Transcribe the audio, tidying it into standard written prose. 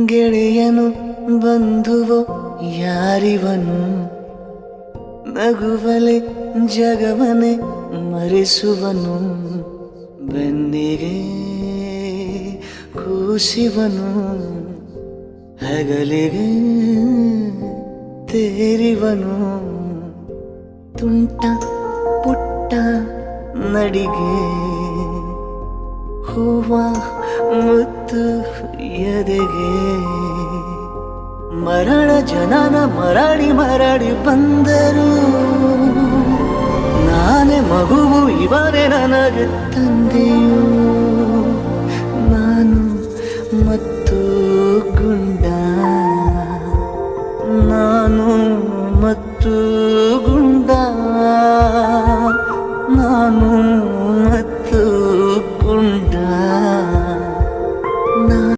ಗೆಳೆಯನು ಬಂಧುವೋ ಯಾರಿವನು, ನಗುವಲೆ ಜಗವನೆ ಮರೆಸುವನು, ಬೆನ್ನಿಗೆ ಕೂಸಿವನು, ಹಗಲಿಗೆ ತೇರಿವನು, ತುಂಟ ಪುಟ್ಟ ನಡಿಗೆ ಹೂವ ಮುತ್ತು ಎದೆಗೆ, ಮರಳ ಜನನ ಮರಳಿ ಮರಳಿ ಬಂದರು, ನಾನೇ ಮಗುವು ಇವರೇ ನನಗೆ ತಂದೆಯು, ನಾನು ಮತ್ತು ಗುಂಡ, ನಾನು ಮತ್ತು